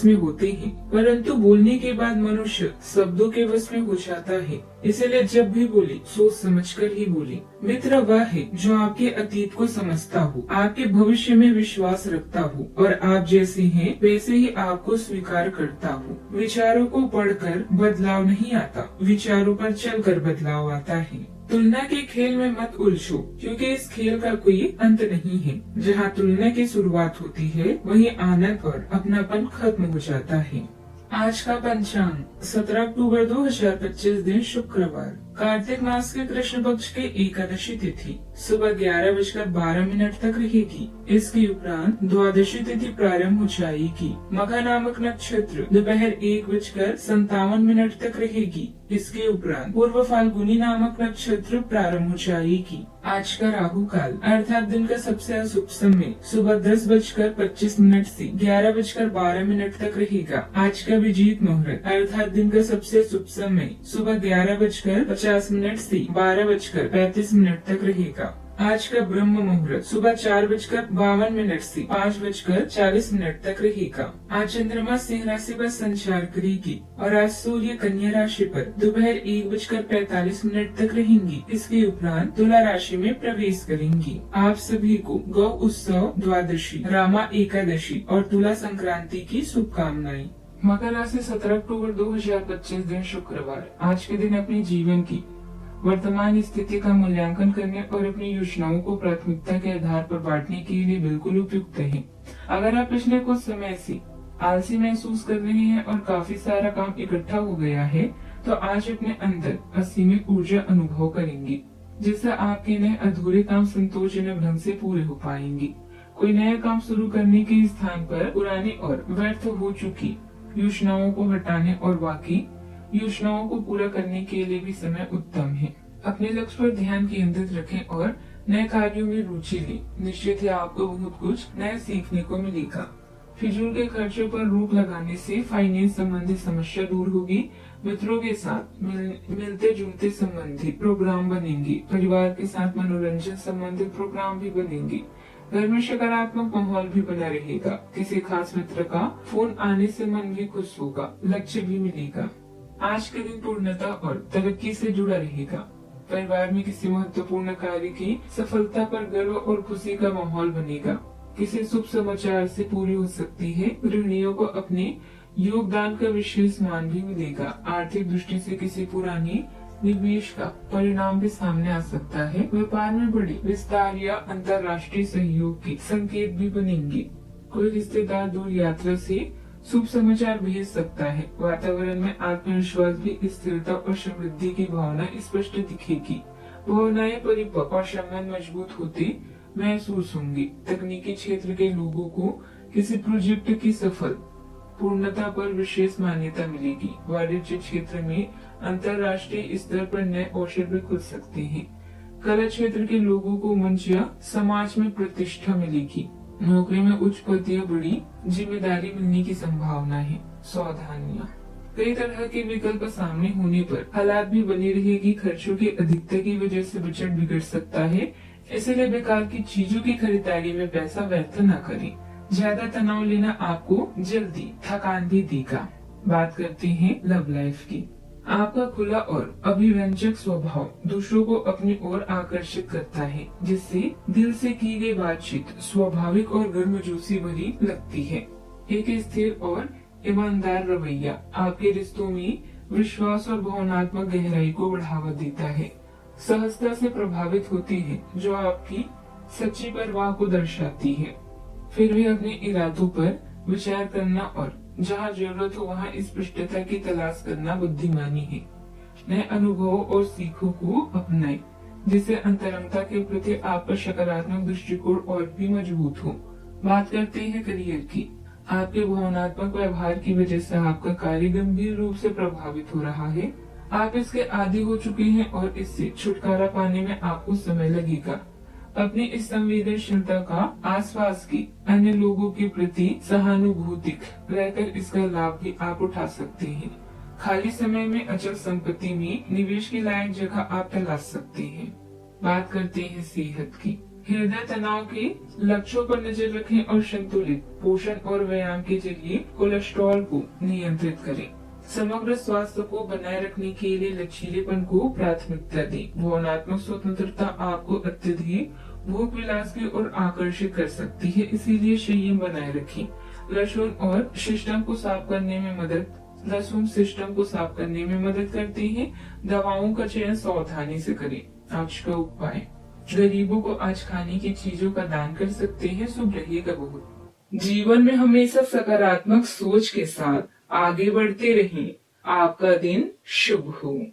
में होते हैं, परंतु बोलने के बाद मनुष्य शब्दों के वश में हो जाता है। इसलिए जब भी बोले सोच समझकर ही बोले। मित्र वह है जो आपके अतीत को समझता हो, आपके भविष्य में विश्वास रखता हो और आप जैसे हैं वैसे ही आपको स्वीकार करता हो। विचारों को पढ़कर बदलाव नहीं आता, विचारों पर चलकर बदलाव आता है। तुलना के खेल में मत उलझो, क्योंकि इस खेल का कोई अंत नहीं है। जहाँ तुलना की शुरुआत होती है वहीं आनंद और अपनापन खत्म हो जाता है। आज का पंचांग 17 अक्टूबर 2025 दिन शुक्रवार, कार्तिक मास के कृष्ण पक्ष के एकादशी तिथि सुबह 11:12 तक रहेगी। इसके उपरांत द्वादशी तिथि प्रारंभ हो जाएगी। मघा नामक नक्षत्र दोपहर 1:57 तक रहेगी। इसके उपरांत पूर्व फाल्गुनी नामक नक्षत्र प्रारंभ हो जाएगी। आज का राहु काल अर्थात दिन का सबसे अशुभ समय सुबह 10:25 से 11:12 तक रहेगा। आज का विजीत मुहूर्त अर्थात दिन का सबसे शुभ समय सुबह 11:50 से 12:35 तक रहेगा। आज का ब्रह्म मुहूर्त सुबह 4:52 से 5:40 तक रहेगा। आज चंद्रमा सिंह राशि पर संचार करेगी और आज सूर्य कन्या राशि पर दोपहर 1:45 तक रहेंगी। इसके उपरांत तुला राशि में प्रवेश करेंगी। आप सभी को गौ उत्सव, द्वादशी, रामा एकादशी और तुला संक्रांति की शुभकामनाएं। मकर राशि 17 अक्टूबर 2025 दिन शुक्रवार, आज के दिन अपने जीवन की वर्तमान स्थिति का मूल्यांकन करने और अपनी योजनाओं को प्राथमिकता के आधार पर बांटने के लिए बिल्कुल उपयुक्त है। अगर आप पिछले कुछ समय से आलसी महसूस कर रहे हैं और काफी सारा काम इकट्ठा हो गया है, तो आज अपने अंदर असीमित ऊर्जा अनुभव करेंगे, जिससे आपके नए अधूरे काम संतोषजनक ढंग से पूरे हो पाएंगे। कोई नया काम शुरू करने के स्थान पर पुरानी और व्यर्थ हो चुकी योजनाओं को हटाने और बाकी योजनाओं को पूरा करने के लिए भी समय उत्तम है। अपने लक्ष्य पर ध्यान केंद्रित रखें और नए कार्यों में रुचि लें। निश्चित है आपको बहुत कुछ नया सीखने को मिलेगा। फिजूल के खर्चों पर रोक लगाने से फाइनेंस संबंधी समस्या दूर होगी। मित्रों के साथ मिलते जुलते संबंधित प्रोग्राम बनेंगे। परिवार के साथ मनोरंजन संबंधित प्रोग्राम भी बनेंगे। घर में सकारात्मक माहौल भी बना रहेगा। किसी खास मित्र का फोन आने से मन भी खुश होगा, लक्ष्य भी मिलेगा। आज के दिन पूर्णता और तरक्की से जुड़ा रहेगा। परिवार में किसी महत्वपूर्ण कार्य की सफलता पर गर्व और खुशी का माहौल बनेगा। किसी शुभ समाचार से पूरी हो सकती है। गृहिणियों को अपने योगदान का विशेष मान भी मिलेगा। आर्थिक दृष्टि से किसी पुरानी निवेश का परिणाम भी सामने आ सकता है। व्यापार में बड़ी विस्तार या अंतर्राष्ट्रीय सहयोग के संकेत भी बनेंगे। कोई रिश्तेदार दूर यात्रा से शुभ समाचार भेज सकता है। वातावरण में आत्मविश्वास भी स्थिरता और समृद्धि की भावना स्पष्ट दिखेगी। भावनाएं परिपक्व और संबंध मजबूत होते महसूस होंगे। तकनीकी क्षेत्र के लोगों को किसी प्रोजेक्ट की सफल पूर्णता पर विशेष मान्यता मिलेगी। वाणिज्य क्षेत्र में अंतर्राष्ट्रीय स्तर पर नए अवसर भी खुल सकते हैं। कला क्षेत्र के लोगों को मंच या समाज में प्रतिष्ठा मिलेगी। नौकरी में उच्च पद या बड़ी जिम्मेदारी मिलने की संभावना है। सावधानियां, कई तरह के विकल्प सामने होने पर हालात भी बनी रहेगी। खर्चों की अधिकता की वजह से बजट बिगड़ सकता है, इसलिए बेकार की चीजों की खरीदारी में पैसा व्यर्थ न करें। ज्यादा तनाव लेना आपको जल्दी थकान भी देगा। बात करते हैं लव लाइफ की। आपका खुला और अभिव्यंजक स्वभाव दूसरों को अपनी ओर आकर्षित करता है, जिससे दिल से की गई बातचीत स्वाभाविक और गर्मजोशी भरी लगती है। एक स्थिर और ईमानदार रवैया आपके रिश्तों में विश्वास और भावनात्मक गहराई को बढ़ावा देता है। सहजता से प्रभावित होती है, जो आपकी सच्ची परवाह को दर्शाती है। फिर भी अपने इरादों पर विचार करना और जहाँ जरूरत हो वहाँ स्पष्टता की तलाश करना बुद्धिमानी है। नए अनुभवों और सीखों को अपनाएं, जिससे अंतरंगता के प्रति आपका सकारात्मक दृष्टिकोण और भी मजबूत हो। बात करते हैं करियर की। आपके भावनात्मक व्यवहार की वजह से आपका कार्य गंभीर रूप से प्रभावित हो रहा है। आप इसके आदी हो चुके हैं और इससे छुटकारा पाने में आपको समय लगेगा। अपनी इस संवेदनशीलता का आसपास के अन्य लोगों के प्रति सहानुभूतिक रहकर इसका लाभ भी आप उठा सकते हैं। खाली समय में अचल संपत्ति में निवेश के लायक जगह आप तलाश सकते हैं। बात करते हैं सेहत की। हृदय तनाव के लक्ष्यों पर नजर रखें और संतुलित पोषण और व्यायाम के जरिए कोलेस्ट्रॉल को नियंत्रित करें। समग्र स्वास्थ्य को बनाए रखने के लिए लचीलेपन को प्राथमिकता दें। भावनात्मक स्वतंत्रता आपको अत्यधिक भोग विलास की ओर आकर्षित कर सकती है, इसीलिए संयम बनाए रखें। लहसुन और सिस्टम को साफ करने में मदद करते हैं। दवाओं का चयन सावधानी से करें। आज का उपाय, गरीबों को आज खाने की चीजों का दान कर सकते हैं, शुभ रहेगा बहुत। जीवन में हमेशा सकारात्मक सोच के साथ आगे बढ़ते रहें। आपका दिन शुभ हो।